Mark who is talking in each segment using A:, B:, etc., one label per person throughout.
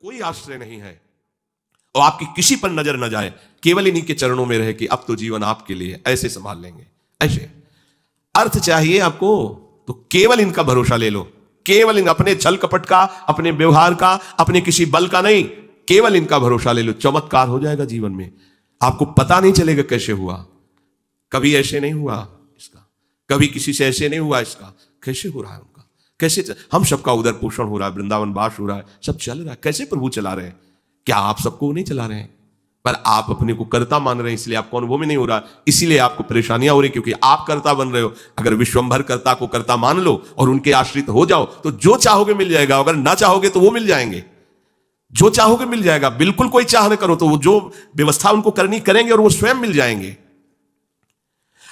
A: कोई आश्रय नहीं है और आपकी किसी पर नजर न जाए, केवल इन्हीं के चरणों में रहे कि अब तो जीवन आपके लिए, ऐसे संभाल लेंगे। ऐसे अर्थ चाहिए आपको तो केवल इनका भरोसा ले लो, केवल इन अपने छल कपट का, अपने व्यवहार का, अपने किसी बल का नहीं, केवल इनका भरोसा ले लो। चमत्कार हो जाएगा जीवन में, आपको पता नहीं चलेगा कैसे हुआ। कभी ऐसे नहीं हुआ इसका, कभी किसी से ऐसे नहीं हुआ इसका, कैसे हो रहा है उनका, कैसे हम सबका उधर पोषण हो रहा है, वृंदावन वास हो रहा है, सब चल रहा है। कैसे प्रभु चला रहे हैं? क्या आप सबको नहीं चला रहे हैं? पर आप अपने को कर्ता मान रहे हैं, इसलिए आपको अनुभव में नहीं हो रहा, इसीलिए आपको परेशानियां हो रही, क्योंकि आप कर्ता बन रहे हो। अगर विश्वंभर कर्ता को कर्ता मान लो और उनके आश्रित हो जाओ तो जो चाहोगे मिल जाएगा, अगर ना चाहोगे तो वो मिल जाएंगे। जो चाहोगे मिल जाएगा, बिल्कुल कोई चाह न करो तो वो जो व्यवस्था उनको करनी करेंगे और वो स्वयं मिल जाएंगे।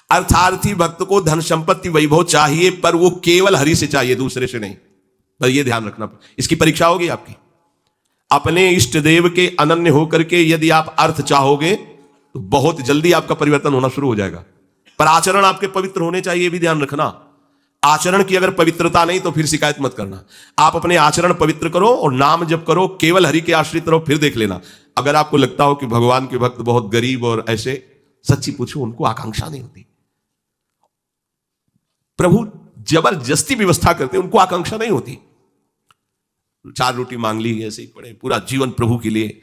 A: अर्थार्थी भक्त को धन संपत्ति वैभव चाहिए, पर वो केवल हरि से चाहिए, दूसरे से नहीं। पर ये ध्यान रखना, इसकी परीक्षा होगी आपकी। अपने इष्ट देव के अनन्य होकर के यदि आप अर्थ चाहोगे तो बहुत जल्दी आपका परिवर्तन होना शुरू हो जाएगा। पर आचरण आपके पवित्र होने चाहिए, भी ध्यान रखना। आचरण की अगर पवित्रता नहीं तो फिर शिकायत मत करना। आप अपने आचरण पवित्र करो और नाम जप करो, केवल हरि के आश्रित रहो, फिर देख लेना। अगर आपको लगता हो कि भगवान के भक्त बहुत गरीब और ऐसे, सच्ची पूछो, उनको आकांक्षा नहीं होती। प्रभु जबरदस्ती व्यवस्था करते, उनको आकांक्षा नहीं होती। 4 रोटी मांग ली, ऐसे ही पड़े, पूरा जीवन प्रभु के लिए।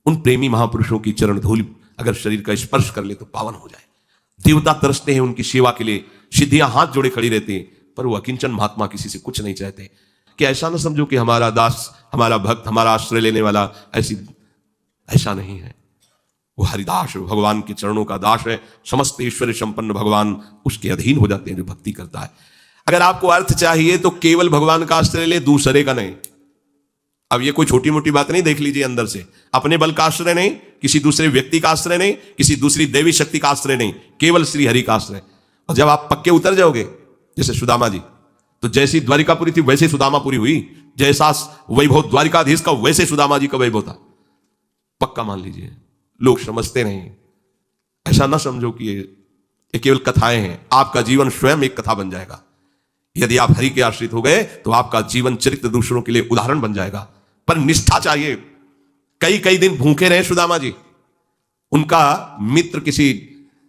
A: उन प्रेमी महापुरुषों की चरण धूल अगर शरीर का स्पर्श कर ले तो पावन हो जाए। देवता तरसते हैं उनकी सेवा के लिए, सिद्धियां हाथ जोड़े खड़ी रहती हैं, पर वो अकिंचन महात्मा किसी से कुछ नहीं चाहते। कि ऐसा ना समझो कि हमारा दास, हमारा भक्त, हमारा आश्रय लेने वाला ऐसा नहीं है। वो हरिदास, भगवान के चरणों का दास है। समस्त ऐश्वर्य संपन्न भगवान उसके अधीन हो जाते हैं जो भक्ति करता है। अगर आपको अर्थ चाहिए तो केवल भगवान का आश्रय ले, दूसरे का नहीं। अब ये कोई छोटी मोटी बात नहीं, देख लीजिए अंदर से। अपने बल का आश्रय नहीं, किसी दूसरे व्यक्ति का आश्रय नहीं, किसी दूसरी देवी शक्ति का आश्रय नहीं, केवल श्री हरि का आश्रय। और जब आप पक्के उतर जाओगे, जैसे सुदामा जी, तो जैसी द्वारिकापुरी थी वैसे सुदामापुरी हुई। जैसा वैभव द्वारिकाधीश का वैसे सुदामा जी का वैभव था। पक्का मान लीजिए। लोग समझते नहीं, ऐसा ना समझो कि ये केवल कथाएं हैं। आपका जीवन स्वयं एक कथा बन जाएगा। यदि आप हरि के आश्रित हो गए तो आपका जीवन चरित्र दूसरों के लिए उदाहरण बन जाएगा। पर निष्ठा चाहिए। कई कई दिन भूखे रहे सुदामा जी। उनका मित्र किसी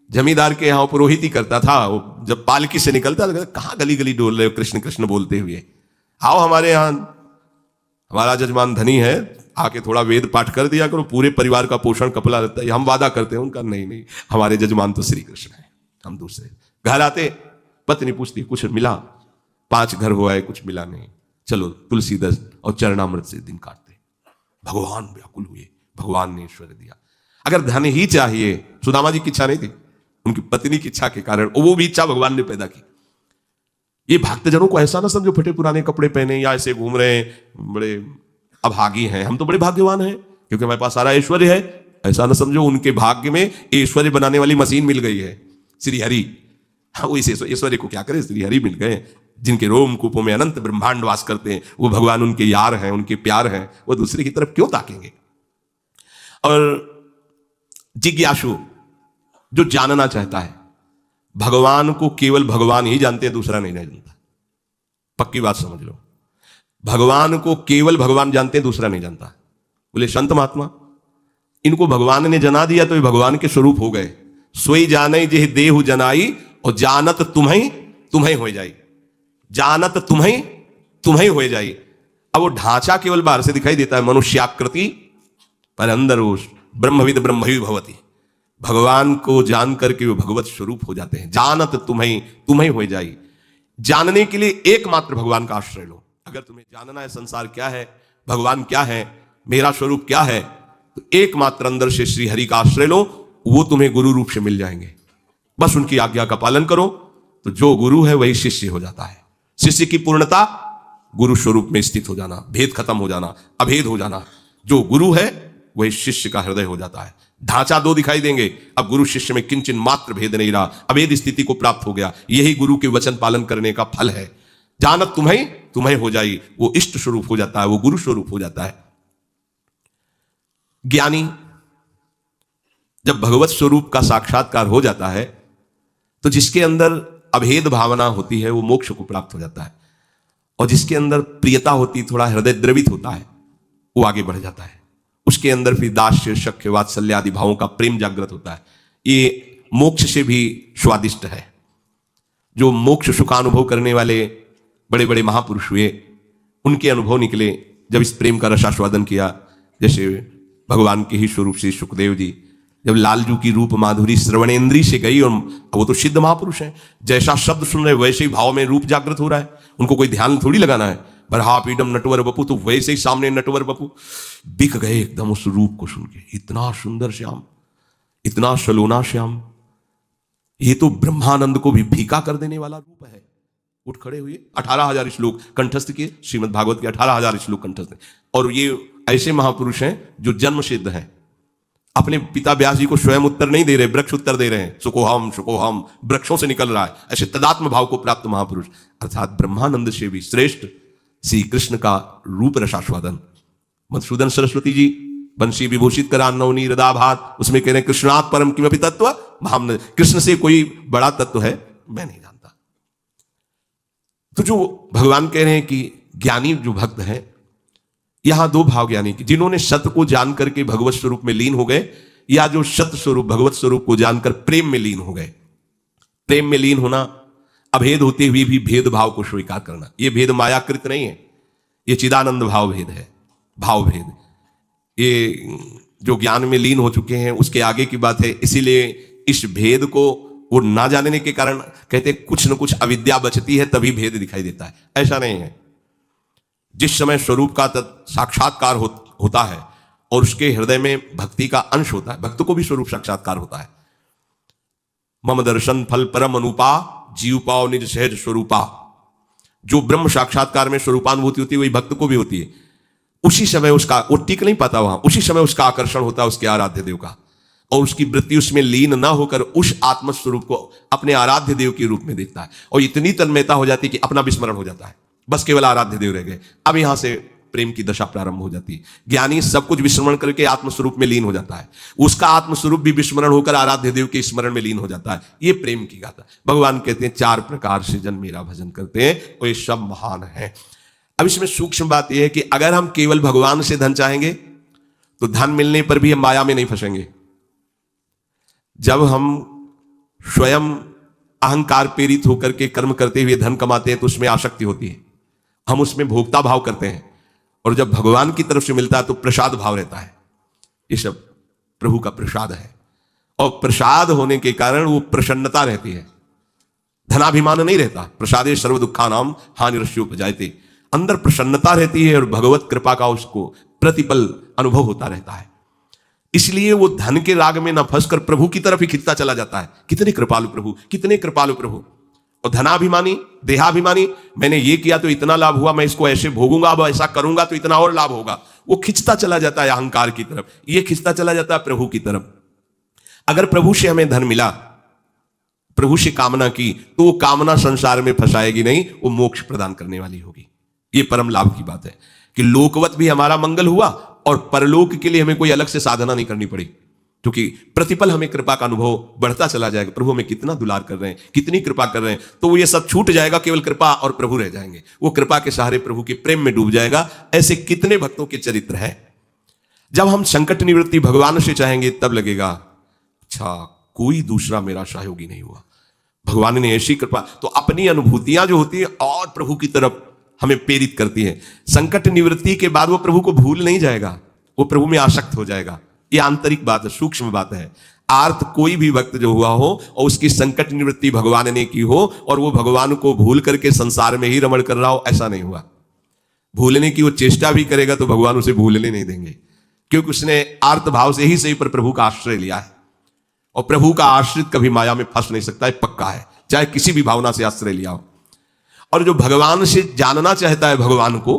A: जमींदार के यहां पुरोहित ही करता था। वो जब पालकी से निकलता था, कहां गली गली डोल रहे हो कृष्ण कृष्ण बोलते हुए, आओ हमारे यहां, हमारा जजमान धनी है, आके थोड़ा वेद पाठ कर दिया करो, पूरे परिवार का पोषण कपला रहता है। हम वादा करते हैं। उनका नहीं, हमारे जजमान तो श्री कृष्ण है, हम दूसरे। घर आते, पत्नी पूछती कुछ मिला? 5 घर हो आए, कुछ मिला नहीं। चलो तुलसी दस्त और चरणामृत से दिन काटते। भगवान व्याकुल हुए, भगवान ने ईश्वर दिया। अगर धन ही चाहिए, सुदामा जी की इच्छा नहीं थी, उनकी पत्नी की इच्छा के कारण, वो भी इच्छा भगवान ने पैदा की। ये भक्तजनों को ऐसा ना समझो फटे पुराने कपड़े पहने या ऐसे घूम रहे हैं, बड़े अभागी हैं। हम तो बड़े भाग्यवान हैं क्योंकि हमारे पास सारा ऐश्वर्य है। ऐसा ना समझो उनके भाग्य में ऐश्वर्य बनाने वाली मशीन मिल गई है, श्री हरि। हाँ, वो इस ऐश्वर्य को क्या करे, श्री हरि मिल गए, जिनके रोमकूपों में अनंत ब्रह्मांड वास करते हैं। वो भगवान उनके यार हैं, उनके प्यार हैं। वो दूसरे की तरफ क्यों ताकेंगे? और जिज्ञासु, जो जानना चाहता है, भगवान को केवल भगवान ही जानते हैं, दूसरा नहीं जानता। पक्की बात समझ लो। भगवान को केवल भगवान जानते हैं, दूसरा नहीं जानता। बोले संत महात्मा, इनको भगवान ने जना दिया तो ये भगवान के स्वरूप हो गए। सोई जाने जेह देहु जनाई, और जानत तुम्हें हो जाई। जानत तुम्हें हो जाई। अब वो ढांचा केवल बाहर से दिखाई देता है, मनुष्याकृति, पर अंदर वो ब्रह्मविद ब्रह्मवि भवति। भगवान को जान करके वो भगवत स्वरूप हो जाते हैं। जानत तुम्हें हो जाई। जानने के लिए एकमात्र भगवान का आश्रय लो। अगर तुम्हें जानना है संसार क्या है, भगवान क्या है, मेरा स्वरूप क्या है, तो एकमात्र अंदर से श्री हरि का आश्रय लो। वो तुम्हें गुरु रूप से मिल जाएंगे। बस उनकी आज्ञा का पालन करो तो जो गुरु है वही शिष्य हो जाता है। शिष्य की पूर्णता गुरु स्वरूप में स्थित हो जाना, भेद खत्म हो जाना, अभेद हो जाना। जो गुरु है वही शिष्य का हृदय हो जाता है। ढांचा 2 दिखाई देंगे, अब गुरु शिष्य में किंचन मात्र भेद नहीं रहा, अभेद स्थिति को प्राप्त हो गया। यही गुरु के वचन पालन करने का फल है। जानत तुम्हें हो जाई, वो इष्ट स्वरूप हो जाता है, वो गुरु स्वरूप हो जाता है। ज्ञानी जब भगवत स्वरूप का साक्षात्कार हो जाता है तो जिसके अंदर अभेद भावना होती है वो मोक्ष को प्राप्त हो जाता है। और जिसके अंदर प्रियता होती, थोड़ा हृदय द्रवित होता है, वो आगे बढ़ जाता है। उसके अंदर फिर दास्य, शक्य, वात्सल्य आदि भावों का प्रेम जागृत होता है। ये मोक्ष से भी स्वादिष्ट है। जो मोक्ष सुखानुभव करने वाले बड़े बड़े महापुरुष हुए, उनके अनुभव निकले जब इस प्रेम का रसास्वादन किया। जैसे भगवान के ही स्वरूप से सुखदेव जी, जब लालजू की रूप माधुरी श्रवणेन्द्री से गई, और वो तो सिद्ध महापुरुष हैं, जैसा शब्द सुन रहे वैसे ही भाव में रूप जागृत हो रहा है, उनको कोई ध्यान थोड़ी लगाना है। बरहा पीडम नटवर बपू, तो वैसे ही सामने नटवर बपू बिक गए एकदम उस रूप को सुन के। इतना सुंदर श्याम, इतना सलोना श्याम, ये तो ब्रह्मानंद को भी फीका कर देने वाला रूप है। उठ खड़े हुए, 18,000 श्लोक कंठस्थ किए, श्रीमद् भागवत के 18,000 श्लोक कंठस्थ। और ये ऐसे महापुरुष हैं जो जन्म सिद्ध हैं। अपने पिता व्यास जी को स्वयं उत्तर नहीं दे रहे, वृक्ष उत्तर दे रहे हैं। सुकोहम सुकोहम, वृक्षों से निकल रहा है। ऐसे तदात्म भाव को प्राप्त महापुरुष, अर्थात ब्रह्मानंद से भी श्रेष्ठ श्री कृष्ण का रूप रसास्वादन। मधुसूदन सरस्वती जी बंशी विभूषित करा नवनी हृदाभात, उसमें कह रहे हैं कृष्णात् परम किमपि तत्व भाम, कृष्ण से कोई बड़ा तत्व है मैं नहीं जानता। तो जो भगवान कह रहे हैं कि ज्ञानी जो भक्त हैं, यहां दो भाव ज्ञानी की, जिन्होंने सत्य को जान करके भगवत स्वरूप में लीन हो गए, या जो सत्य स्वरूप भगवत स्वरूप को जानकर प्रेम में लीन हो गए। प्रेम में लीन होना, अभेद होते हुए भी भेदभाव को स्वीकार करना। यह भेद मायाकृत नहीं है, यह चिदानंद भाव भेद है, भाव भेद। ये जो ज्ञान में लीन हो चुके हैं उसके आगे की बात है। इसीलिए इस भेद को वो ना जानने के कारण कहते हैं कुछ न कुछ अविद्या बचती है, तभी भेद दिखाई देता है। ऐसा नहीं है। जिस समय स्वरूप का साक्षात्कार होता है और उसके हृदय में भक्ति का अंश होता है, भक्त को भी स्वरूप साक्षात्कार होता है। मम दर्शन फल परम अनुपा, जीव पाओ निज सहज स्वरूपा। जो ब्रह्म साक्षात्कार में स्वरूपानुभूति होती है वही भक्त को भी होती है। उसी समय उसका, वो टिक नहीं पाता वहां, उसी समय उसका आकर्षण होता है उसके आराध्य देव का, और उसकी वृत्ति उसमें लीन ना होकर उस आत्मस्वरूप को अपने आराध्य देव के रूप में देखता है। और इतनी तन्मयता हो जाती है कि अपना विस्मरण हो जाता है, बस केवल आराध्य देव रह गए। अब यहां से प्रेम की दशा प्रारंभ हो जाती है। ज्ञानी सब कुछ विस्मरण करके आत्मस्वरूप में लीन हो जाता है, उसका आत्मस्वरूप भी विस्मरण होकर आराध्य देव के स्मरण में लीन हो जाता है। ये प्रेम की गाथा। भगवान कहते हैं 4 प्रकार से जन मेरा भजन करते हैं और ये सब महान है। अब इसमें सूक्ष्म बात यह है कि अगर हम केवल भगवान से धन चाहेंगे तो धन मिलने पर भी हम माया में नहीं फंसेंगे। जब हम स्वयं अहंकार प्रेरित होकर के कर्म करते हुए धन कमाते हैं तो उसमें आसक्ति होती है, हम उसमें भोक्ता भाव करते हैं। और जब भगवान की तरफ से मिलता है तो प्रसाद भाव रहता है। ये सब प्रभु का प्रसाद है, और प्रसाद होने के कारण वो प्रसन्नता रहती है, धनाभिमान नहीं रहता। प्रसादे सर्व दुखानाम हानिरस्योपजायते, अंदर प्रसन्नता रहती है और भगवत कृपा का उसको प्रतिपल अनुभव होता रहता है। इसलिए वो धन के राग में न फंसकर प्रभु की तरफ ही खिंचता चला जाता है। कितने कृपालु प्रभु, कितने कृपालु प्रभु। और धनाभिमानी, देहाभिमानी, मैंने ये किया तो इतना लाभ हुआ, मैं इसको ऐसे भोगूंगा, अब ऐसा करूंगा तो इतना और लाभ होगा, वो खिंचता चला जाता है अहंकार की तरफ, ये खिंचता चला जाता है प्रभु की तरफ। अगर प्रभु से हमें धन मिला, प्रभु से कामना की, तो वो कामना संसार में फंसाएगी नहीं, वो मोक्ष प्रदान करने वाली होगी। ये परम लाभ की बात है कि लोकवत भी हमारा मंगल हुआ और परलोक के लिए हमें कोई अलग से साधना नहीं करनी पड़ी, क्योंकि प्रतिपल हमें कृपा का अनुभव बढ़ता चला जाएगा। प्रभु हमें कितना दुलार कर रहे हैं, कितनी कृपा कर रहे हैं, तो वो ये सब छूट जाएगा, केवल कृपा और प्रभु रह जाएंगे। वो कृपा के सहारे प्रभु के प्रेम में डूब जाएगा। ऐसे कितने भक्तों के चरित्र हैं। जब हम संकट निवृत्ति भगवान से चाहेंगे तब लगेगा अच्छा कोई दूसरा मेरा सहयोगी नहीं हुआ, भगवान ने ऐसी कृपा। तो अपनी अनुभूतियां जो होती है और प्रभु की तरफ हमें प्रेरित करती है। संकट निवृत्ति के बाद वो प्रभु को भूल नहीं जाएगा, वो प्रभु में आसक्त हो जाएगा। ये आंतरिक बात है, सूक्ष्म बात है। आर्थ कोई भी भक्त जो हुआ हो और उसकी संकट निवृत्ति भगवान ने की हो और वो भगवान को भूल करके संसार में ही रमण कर रहा हो, ऐसा नहीं हुआ। भूलने की वो चेष्टा भी करेगा तो भगवान उसे भूलने नहीं देंगे, क्योंकि उसने आर्त भाव से ही सही पर प्रभु का आश्रय लिया है। और प्रभु का आश्रित कभी माया में फंस नहीं सकता है, पक्का है, चाहे किसी भी भावना से आश्रय लिया हो। और जो भगवान से जानना चाहता है भगवान को,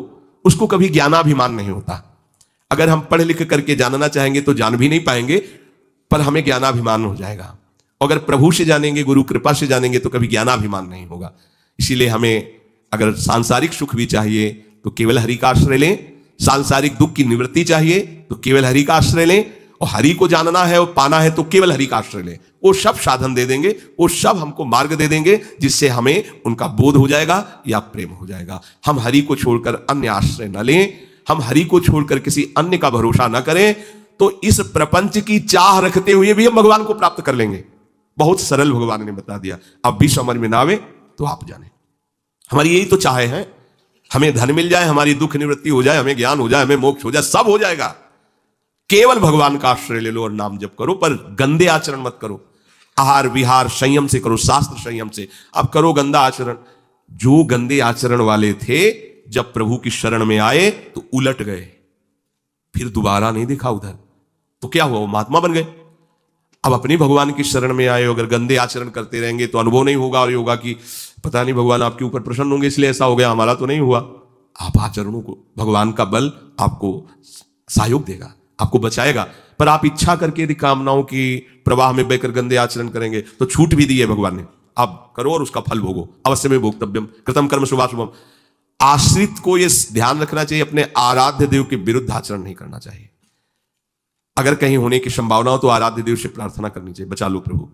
A: उसको कभी ज्ञानाभिमान नहीं होता। अगर हम पढ़ लिख करके जानना चाहेंगे तो जान भी नहीं पाएंगे, पर हमें ज्ञानाभिमान हो जाएगा। अगर प्रभु से जानेंगे, गुरु कृपा से जानेंगे तो कभी ज्ञानाभिमान नहीं होगा। इसीलिए हमें अगर सांसारिक सुख भी चाहिए तो केवल हरि का आश्रय लें, सांसारिक दुख की निवृत्ति चाहिए तो केवल हरि का आश्रय लें, और हरि को जानना है और पाना है तो केवल हरि का आश्रय लें। वो सब साधन दे देंगे, वो सब हमको मार्ग दे देंगे, जिससे हमें उनका बोध हो जाएगा या प्रेम हो जाएगा। हम हरि को छोड़कर अन्य आश्रय न लें, हम हरि को छोड़कर किसी अन्य का भरोसा ना करें तो इस प्रपंच की चाह रखते हुए भी हम भगवान को प्राप्त कर लेंगे। बहुत सरल भगवान ने बता दिया। अब भी समझ में ना आवे तो आप जाने। हमारी यही तो चाहे है, हमें धन मिल जाए, हमारी दुख निवृत्ति हो जाए, हमें ज्ञान हो जाए, हमें मोक्ष हो जाए, सब हो जाएगा। केवल भगवान का आश्रय ले लो और नाम जप करो, पर गंदे आचरण मत करो। आहार विहार संयम से करो, शास्त्र संयम से। अब करो गंदा आचरण। जो गंदे आचरण वाले थे जब प्रभु की शरण में आए तो उलट गए, फिर दोबारा नहीं देखा उधर, तो क्या हुआ? वो महात्मा बन गए। अब अपने भगवान की शरण में आए, अगर गंदे आचरण करते रहेंगे तो अनुभव नहीं होगा और होगा कि पता नहीं भगवान आपके ऊपर प्रसन्न होंगे इसलिए ऐसा हो गया, हमारा तो नहीं हुआ। आप आचरणों को, भगवान का बल आपको सहयोग देगा, आपको बचाएगा। पर आप इच्छा करके यदि कामनाओं की प्रवाह में बहकर गंदे आचरण करेंगे तो छूट भी दी है भगवान ने, आप करो और उसका फल भोगो। अवश्य में भोक्तव्यम कृतम कर्म शुभाशुभम। आश्रित को यह ध्यान रखना चाहिए, अपने आराध्य देव के विरुद्ध आचरण नहीं करना चाहिए। अगर कहीं होने की संभावना हो तो आराध्य देव से प्रार्थना करनी चाहिए, बचा लो प्रभु।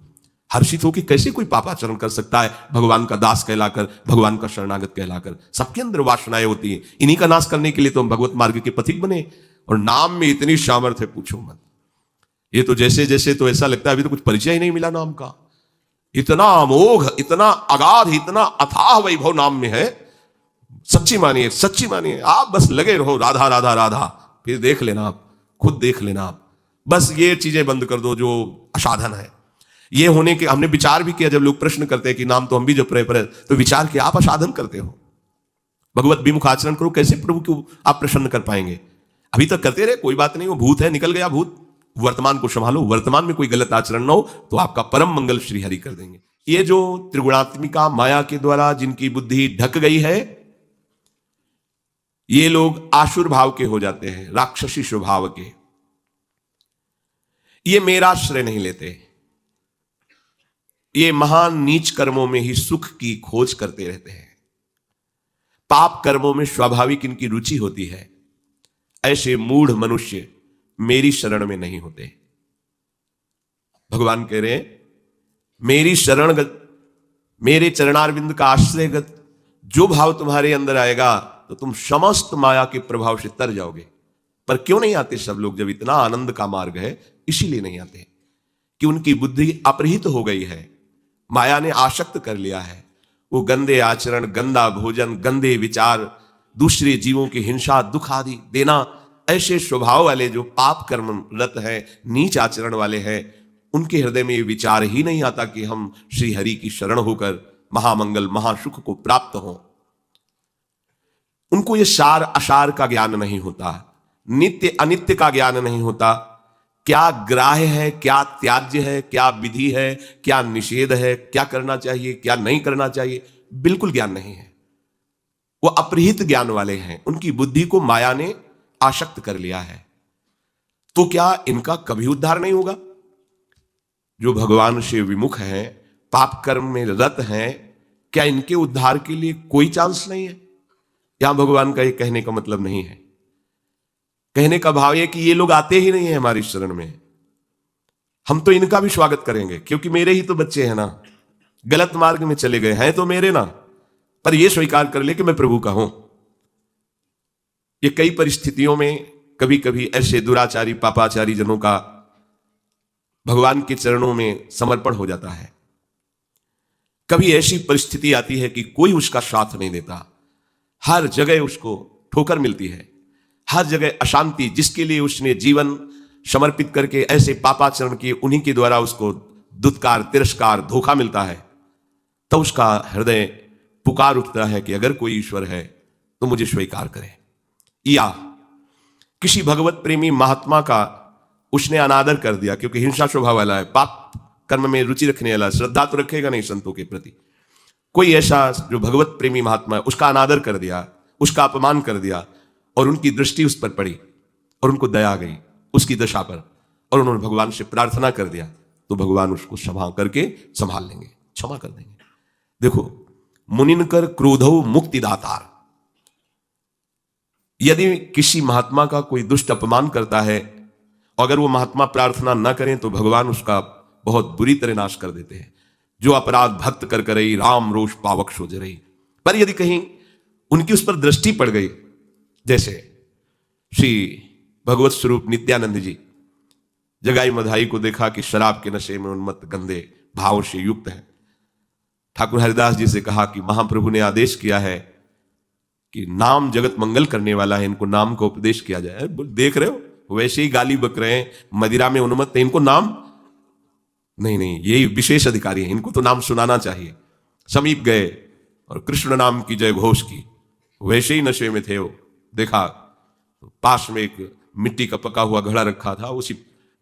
A: हर्षित हो कि कैसे कोई पापाचरण कर सकता है भगवान का दास कहलाकर, भगवान का शरणागत कहलाकर। सबके अंदर वासनाएं होती हैं, इन्हीं का नाश करने के लिए तो हम भगवत मार्ग के पथिक बने। और नाम में इतनी सामर्थ्य पूछो मत। ये तो जैसे जैसे तो ऐसा लगता है अभी तो कुछ परिचय ही नहीं मिला नाम का। इतना अमोघ, इतना अगाध, इतना अथाह वैभव नाम में है। सच्ची मानिए, सच्ची मानिए, आप बस लगे रहो राधा राधा राधा, फिर देख लेना, आप खुद देख लेना। आप बस ये चीजें बंद कर दो जो असाधन है। ये होने के हमने विचार भी किया, जब लोग प्रश्न करते हैं कि नाम तो हम भी जप रहे पर, तो विचार किया आप असाधन करते हो। भगवत विमुख आचरण करो, कैसे प्रभु को आप प्रसन्न कर पाएंगे? अभी तक करते रहे, कोई बात नहीं, वो भूत है, निकल गया भूत। वर्तमान को संभालो, वर्तमान में कोई गलत आचरण ना हो तो आपका परम मंगल श्री हरि कर देंगे। ये जो त्रिगुणात्मिका माया के द्वारा जिनकी बुद्धि ढक गई है, ये लोग आसुर भाव के हो जाते हैं, राक्षसी स्वभाव के। ये मेरा आश्रय नहीं लेते, ये महान नीच कर्मों में ही सुख की खोज करते रहते हैं। पाप कर्मों में स्वाभाविक इनकी रुचि होती है। ऐसे मूढ़ मनुष्य मेरी शरण में नहीं होते। भगवान कह रहे हैं मेरी शरणगत, मेरे चरणारविंद का आश्रयगत जो भाव तुम्हारे अंदर आएगा तो तुम समस्त माया के प्रभाव से तर जाओगे। पर क्यों नहीं आते सब लोग? जब इतना आनंद का मार्ग है, इसीलिए नहीं आते कि उनकी बुद्धि अपहृत हो गई है, माया ने आसक्त कर लिया है। वो गंदे आचरण, गंदा भोजन, गंदे विचार, दूसरे जीवों की हिंसा, दुख आदि देना, ऐसे स्वभाव वाले जो पाप कर्म रत है, नीच आचरण वाले हैं, उनके हृदय में ये विचार ही नहीं आता कि हम श्री हरि की शरण होकर महामंगल महासुख को प्राप्त हों। उनको ये सार असार का ज्ञान नहीं होता, नित्य अनित्य का ज्ञान नहीं होता। क्या ग्राह्य है, क्या त्याज्य है, क्या विधि है, क्या निषेध है, क्या करना चाहिए, क्या नहीं करना चाहिए, बिल्कुल ज्ञान नहीं है। वो अपरिहित ज्ञान वाले हैं, उनकी बुद्धि को माया ने आसक्त कर लिया है। तो क्या इनका कभी उद्धार नहीं होगा? जो भगवान से विमुख हैं, पाप कर्म में रत हैं, क्या इनके उद्धार के लिए कोई चांस नहीं है? यहां भगवान का ये कहने का मतलब नहीं है। कहने का भाव यह कि ये लोग आते ही नहीं है हमारी शरण में, हम तो इनका भी स्वागत करेंगे क्योंकि मेरे ही तो बच्चे हैं ना, गलत मार्ग में चले गए हैं तो मेरे ना, पर ये स्वीकार कर ले कि मैं प्रभु का हूं। ये कई परिस्थितियों में कभी कभी ऐसे दुराचारी पापाचारी जनों का भगवान के चरणों में समर्पण हो जाता है। कभी ऐसी परिस्थिति आती है कि कोई उसका साथ नहीं देता, हर जगह उसको ठोकर मिलती है, हर जगह अशांति, जिसके लिए उसने जीवन समर्पित करके ऐसे पापाचरण किए, उन्हीं के द्वारा उसको दुत्कार, तिरस्कार, धोखा मिलता है। तो उसका हृदय पुकार उठता है कि अगर कोई ईश्वर है तो मुझे स्वीकार करे। या किसी भगवत प्रेमी महात्मा का उसने अनादर कर दिया क्योंकि हिंसा स्वभाव वाला है, पाप कर्म में रुचि रखने वाला, श्रद्धा तो रखेगा नहीं संतों के प्रति। कोई ऐसा जो भगवत प्रेमी महात्मा है, उसका अनादर कर दिया, उसका अपमान कर दिया, और उनकी दृष्टि उस पर पड़ी और उनको दया आ गई उसकी दशा पर, और उन्होंने भगवान से प्रार्थना कर दिया, तो भगवान उसको क्षमा करके संभाल लेंगे, क्षमा कर देंगे। देखो, मुनिनकर क्रोधो मुक्तिदातार। यदि किसी महात्मा का कोई दुष्ट अपमान करता है, अगर वो महात्मा प्रार्थना न करें तो भगवान उसका बहुत बुरी तरह नाश कर देते हैं। जो अपराध भक्त कर करई, राम रोष पावक सोज रही। पर यदि कहीं उनकी उस पर दृष्टि पड़ गई, जैसे श्री भगवत स्वरूप नित्यानंद जी जगाई मधाई को देखा कि शराब के नशे में उन्मत्त गंदे भाव से युक्त है। ठाकुर हरिदास जी से कहा कि महाप्रभु ने आदेश किया है कि नाम जगत मंगल करने वाला है, इनको नाम का उपदेश किया जाए। देख रहे हो वैसे ही गाली बक रहे हैं, मदिरा में उन्मत्त है, इनको नाम नहीं, यही विशेष अधिकारी है, इनको तो नाम सुनाना चाहिए। समीप गए और कृष्ण नाम की जय घोष की। वैसे ही नशे में थे वो, देखा पास में एक मिट्टी का पका हुआ घड़ा रखा था, उसी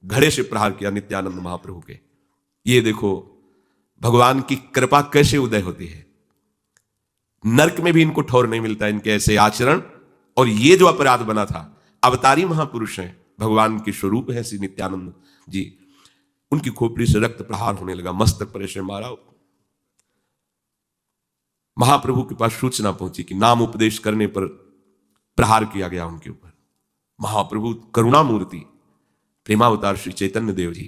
A: घड़े से प्रहार किया नित्यानंद महाप्रभु के। ये देखो भगवान की कृपा कैसे उदय होती है। नरक में भी इनको ठौर नहीं मिलता इनके ऐसे आचरण। और ये जो अपराध बना था, अवतारी महापुरुष हैं, भगवान के स्वरूप है श्री नित्यानंद जी। उनकी खोपड़ी से रक्त प्रहार होने लगा, मस्तक पर ऐसे मारा। महाप्रभु के पास सूचना पहुंची कि नाम उपदेश करने पर प्रहार किया गया उनके ऊपर। महाप्रभु करुणा मूर्ति प्रेमावतार श्री चैतन्य देव जी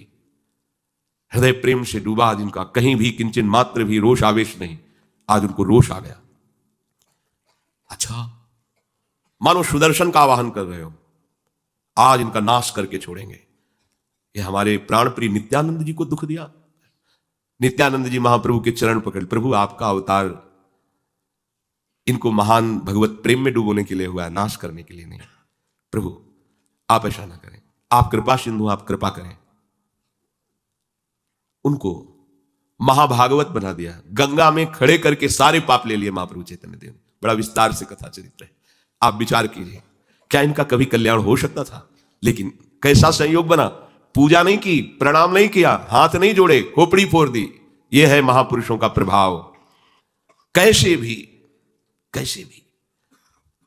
A: हृदय प्रेम से डूबा, जिनका कहीं भी किंचन मात्र भी रोष आवेश नहीं, आज उनको रोष आ गया। अच्छा, मानो सुदर्शन का आवाहन कर रहे हो, आज इनका नाश करके छोड़ेंगे। ये हमारे प्राण प्रिय नित्यानंद जी को दुख दिया। नित्यानंद जी महाप्रभु के चरण पकड़, प्रभु आपका अवतार इनको महान भगवत प्रेम में डुबोने के लिए हुआ है, नाश करने के लिए नहीं। प्रभु आप ऐसा ना करें, आप कृपा सिंधु, आप कृपा करें। उनको महाभागवत बना दिया, गंगा में खड़े करके सारे पाप ले लिए महाप्रभु चैतन्य देव। बड़ा विस्तार से कथा चरित्र है, आप विचार कीजिए, क्या इनका कभी कल्याण हो सकता था? लेकिन कैसा संयोग बना, पूजा नहीं की, प्रणाम नहीं किया, हाथ नहीं जोड़े, खोपड़ी फोड़ दी। यह है महापुरुषों का प्रभाव। कैसे भी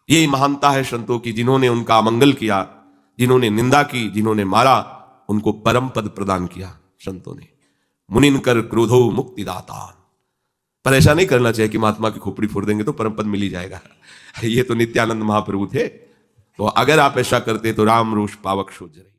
A: यही महानता है संतों की, जिन्होंने उनका अमंगल किया, जिन्होंने निंदा की, जिन्होंने मारा, उनको परम पद प्रदान किया संतों ने। मुनिन कर क्रोधो मुक्तिदाता। पर ऐसा नहीं करना चाहिए कि महात्मा की खोपड़ी फोड़ देंगे तो परम पद मिल ही जाएगा। ये तो नित्यानंद महाप्रभु थे। तो अगर आप ऐसा करते तो राम रोष पावक शोध रही।